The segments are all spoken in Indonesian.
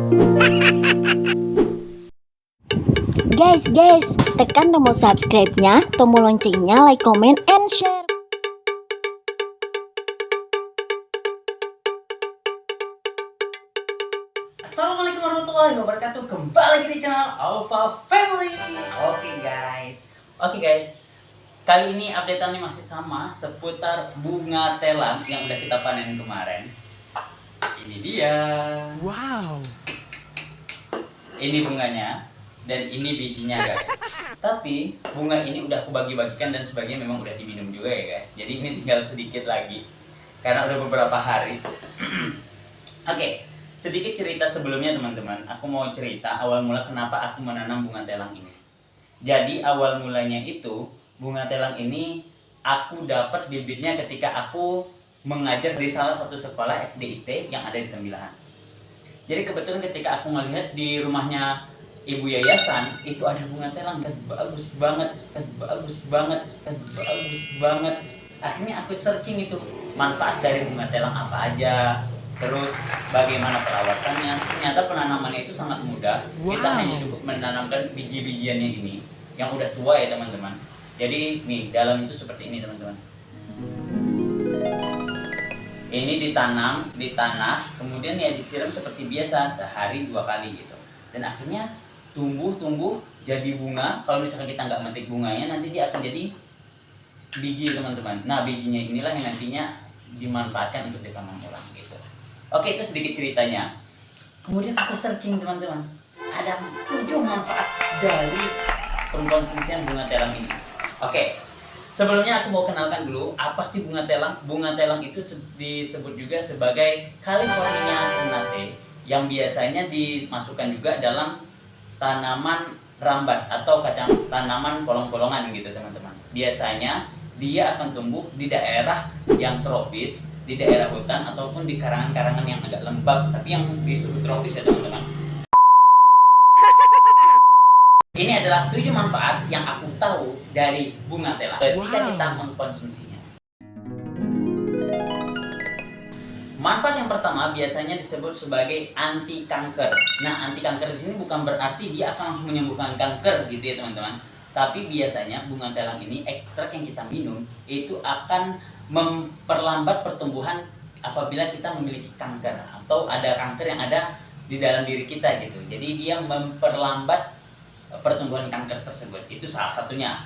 Guys, tekan tombol subscribe-nya, tombol loncengnya, like, comment, and share. Assalamualaikum warahmatullahi wabarakatuh. Kembali lagi di channel Alpha Family. Oke guys. Kali ini updateannya masih sama seputar bunga telang yang udah kita panen kemarin. Ini dia. Wow. Ini bunganya dan ini bijinya guys. Tapi bunga ini udah aku bagi-bagikan dan sebagian memang udah diminum juga ya guys. Jadi ini tinggal sedikit lagi karena udah beberapa hari. Oke. Sedikit cerita sebelumnya teman-teman, aku mau cerita awal mula kenapa aku menanam bunga telang ini. Jadi awal mulanya itu, bunga telang ini aku dapat bibitnya ketika aku mengajar di salah satu sekolah SDIT yang ada di Tembilahan. Jadi kebetulan ketika aku melihat di rumahnya ibu yayasan, itu ada bunga telang dan bagus banget. Akhirnya aku searching itu, manfaat dari bunga telang apa aja. Terus bagaimana perawatannya? Ternyata penanamannya itu sangat mudah. Kita hanya cukup menanamkan biji-bijiannya ini yang udah tua ya teman-teman. Jadi nih dalam itu seperti ini teman-teman. Ini ditanam di tanah, kemudian ya disiram seperti biasa sehari 2 kali gitu. Dan akhirnya tumbuh jadi bunga. Kalau misalkan kita nggak metik bunganya, nanti dia akan jadi biji teman-teman. Nah bijinya inilah yang nantinya dimanfaatkan untuk ditanam ulang gitu. Oke, itu sedikit ceritanya. Kemudian aku searching teman-teman, ada 7 manfaat dari pengkonsumsian bunga telang ini. Oke, sebelumnya aku mau kenalkan dulu apa sih bunga telang. Bunga telang itu disebut juga sebagai California pinnate, yang biasanya dimasukkan juga dalam tanaman rambat atau kacang tanaman polong-polongan gitu teman-teman. Biasanya dia akan tumbuh di daerah yang tropis, di daerah hutan ataupun di karangan-karangan yang agak lembab, tapi yang disebut tropis ya teman-teman. Ini adalah 7 manfaat yang aku tahu dari bunga telang ketika kita mengkonsumsinya. Manfaat yang pertama biasanya disebut sebagai anti kanker. Nah, anti kanker di sini bukan berarti dia akan langsung menyembuhkan kanker gitu ya teman-teman. Tapi biasanya bunga telang ini, ekstrak yang kita minum itu akan memperlambat pertumbuhan apabila kita memiliki kanker atau ada kanker yang ada di dalam diri kita gitu. Jadi dia memperlambat pertumbuhan kanker tersebut. Itu salah satunya.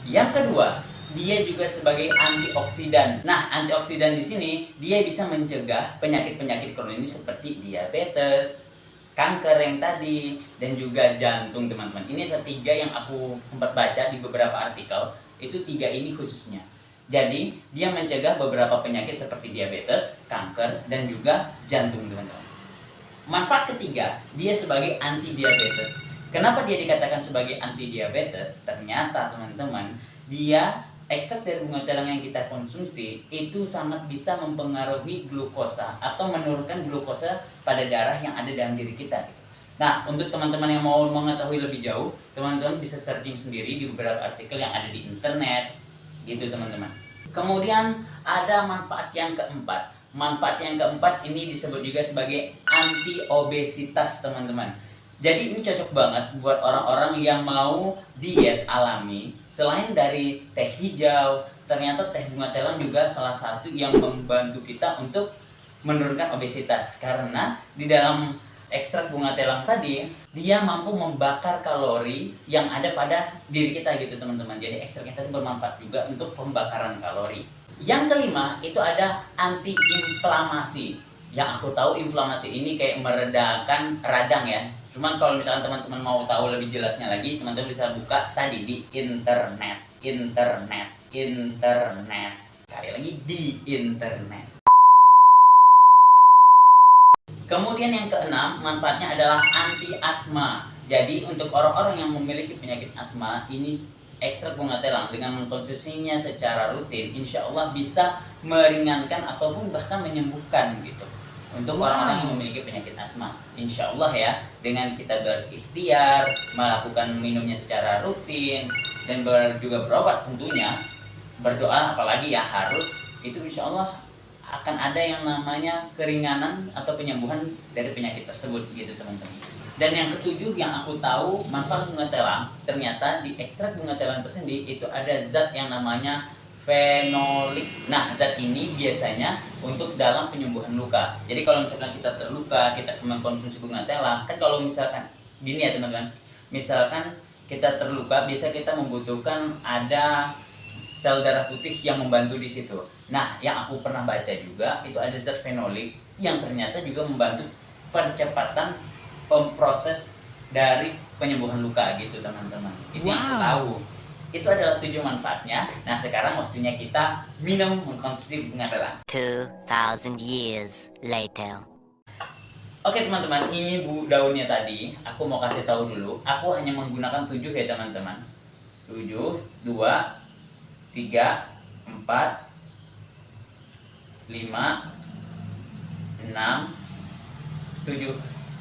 Yang kedua, dia juga sebagai antioksidan. Nah, antioksidan di sini dia bisa mencegah penyakit-penyakit kronis seperti diabetes, kanker yang tadi, dan juga jantung teman-teman. Ini 3 yang aku sempat baca di beberapa artikel. Itu 3 ini khususnya. Jadi dia mencegah beberapa penyakit seperti diabetes, kanker, dan juga jantung teman-teman. Manfaat ketiga, dia sebagai anti diabetes. Kenapa dia dikatakan sebagai anti diabetes? Ternyata teman-teman, dia ekstrak dari bunga telang yang kita konsumsi itu sangat bisa mempengaruhi glukosa atau menurunkan glukosa pada darah yang ada dalam diri kita gitu. Nah, untuk teman-teman yang mau mengetahui lebih jauh, teman-teman bisa searching sendiri di beberapa artikel yang ada di internet gitu teman-teman. Kemudian ada manfaat yang keempat. Manfaat yang keempat ini disebut juga sebagai anti obesitas teman-teman. Jadi ini cocok banget buat orang-orang yang mau diet alami. Selain dari teh hijau, ternyata teh bunga telang juga salah satu yang membantu kita untuk menurunkan obesitas. Karena di dalam ekstrak bunga telang tadi, dia mampu membakar kalori yang ada pada diri kita gitu teman-teman. Jadi ekstraknya tadi bermanfaat juga untuk pembakaran kalori. Yang kelima, itu ada anti-inflamasi. Yang aku tahu inflamasi ini kayak meredakan radang ya. Cuman kalau misalkan teman-teman mau tahu lebih jelasnya lagi, teman-teman bisa buka tadi di internet. Sekali lagi di internet. Kemudian yang keenam, manfaatnya adalah anti asma. Jadi untuk orang-orang yang memiliki penyakit asma, ini ekstrak bunga telang dengan mengkonsumsinya secara rutin, insya Allah bisa meringankan ataupun bahkan menyembuhkan gitu. Untuk orang-orang yang memiliki penyakit asma, insya Allah ya, dengan kita berikhtiar, melakukan minumnya secara rutin, dan juga berobat tentunya, berdoa apalagi ya harus, itu insya Allah akan ada yang namanya keringanan atau penyembuhan dari penyakit tersebut gitu teman-teman. Dan yang ketujuh yang aku tahu manfaat bunga telang, ternyata di ekstrak bunga telang tersendiri itu ada zat yang namanya fenolik. Nah, zat ini biasanya untuk dalam penyembuhan luka. Jadi kalau misalkan kita terluka, kita mengkonsumsi bunga telang, kan kalau misalkan gini ya teman-teman, misalkan kita terluka, biasa kita membutuhkan ada sel darah putih yang membantu di situ. Nah, yang aku pernah baca juga itu ada zat fenolik yang ternyata juga membantu percepatan proses dari penyembuhan luka gitu teman-teman. Itu yang aku tahu. Itu adalah 7 manfaatnya. Nah, sekarang waktunya kita minum mengkonsumsi bunga telang. 2,000 years later. Oke teman-teman, ini daunnya tadi. Aku mau kasih tahu dulu. Aku hanya menggunakan 7 ya teman-teman. 7, 2, 3, 4, 5, 6, 7.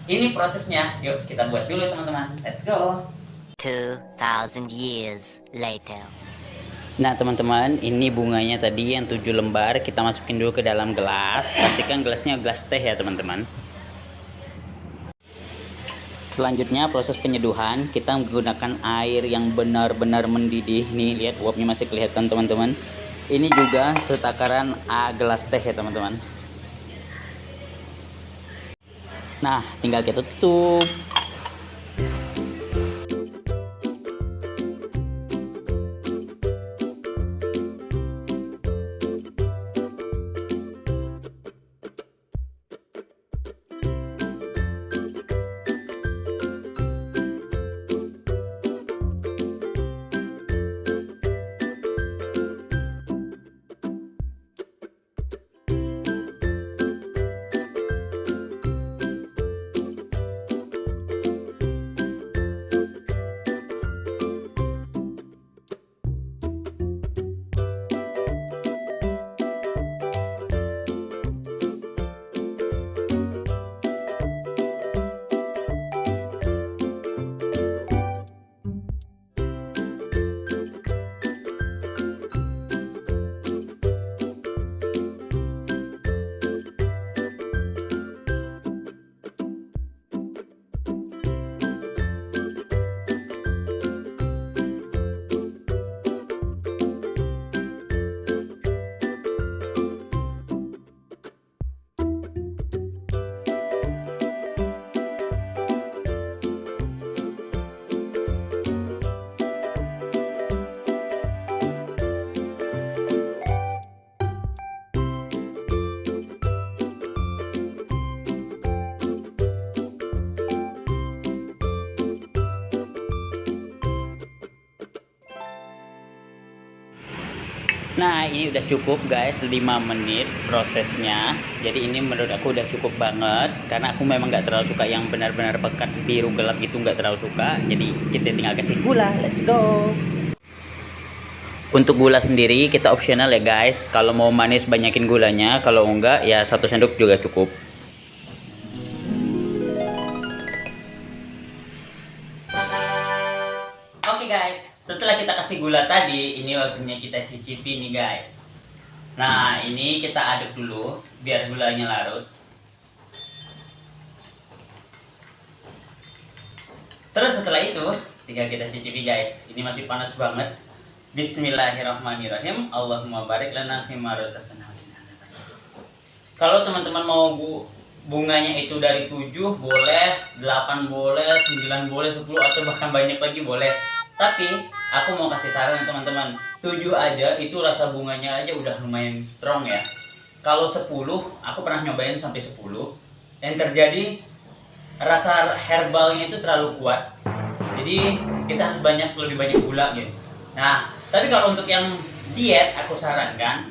Ini prosesnya. Yuk kita buat dulu teman-teman. Let's go. 2,000 years later. Nah teman-teman, ini bunganya tadi yang 7 lembar. Kita masukin dulu ke dalam gelas. Pastikan gelasnya gelas teh ya teman-teman. Selanjutnya proses penyeduhan, kita menggunakan air yang benar-benar mendidih. Nih lihat uapnya masih kelihatan teman-teman. Ini juga setakaran gelas teh ya teman-teman. Nah, tinggal kita tutup. Nah ini udah cukup guys, 5 menit prosesnya. Jadi ini menurut aku udah cukup banget, karena aku memang gak terlalu suka yang benar-benar pekat biru gelap gitu, gak terlalu suka. Jadi kita tinggal kasih gula, let's go. Untuk gula sendiri kita opsional ya guys. Kalau mau manis banyakin gulanya, kalau enggak ya 1 sendok juga cukup. Oke guys, setelah kita kasih gula tadi, ini waktunya kita cicipi nih guys. Nah ini kita aduk dulu biar gulanya larut. Terus setelah itu tinggal kita cicipi guys. Ini masih panas banget. Bismillahirrahmanirrahim. Allahumma barik lana fima razaqtana. Kalau teman-teman mau bunganya itu dari 7 boleh, 8 boleh, 9 boleh, 10 atau bahkan banyak lagi boleh. Tapi aku mau kasih saran teman-teman, 7 aja itu rasa bunganya aja udah lumayan strong ya. Kalau 10, aku pernah nyobain sampai 10, yang terjadi rasa herbalnya itu terlalu kuat. Jadi kita harus lebih banyak gula gitu. Nah, tapi kalau untuk yang diet aku sarankan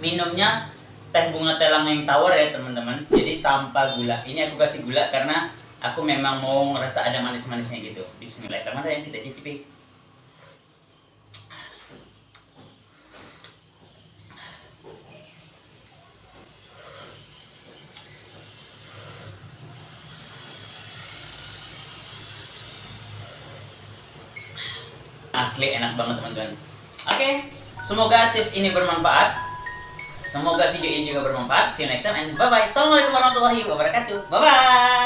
minumnya teh bunga telang yang tawar ya teman-teman. Jadi tanpa gula. Ini aku kasih gula karena aku memang mau ngerasa ada manis-manisnya gitu. Bismillahirrahmanirrahim, kita cicipi. Asli enak banget teman-teman. Oke, semoga tips ini bermanfaat. Semoga video ini juga bermanfaat. See you next time and bye bye. Assalamualaikum warahmatullahi wabarakatuh. Bye bye.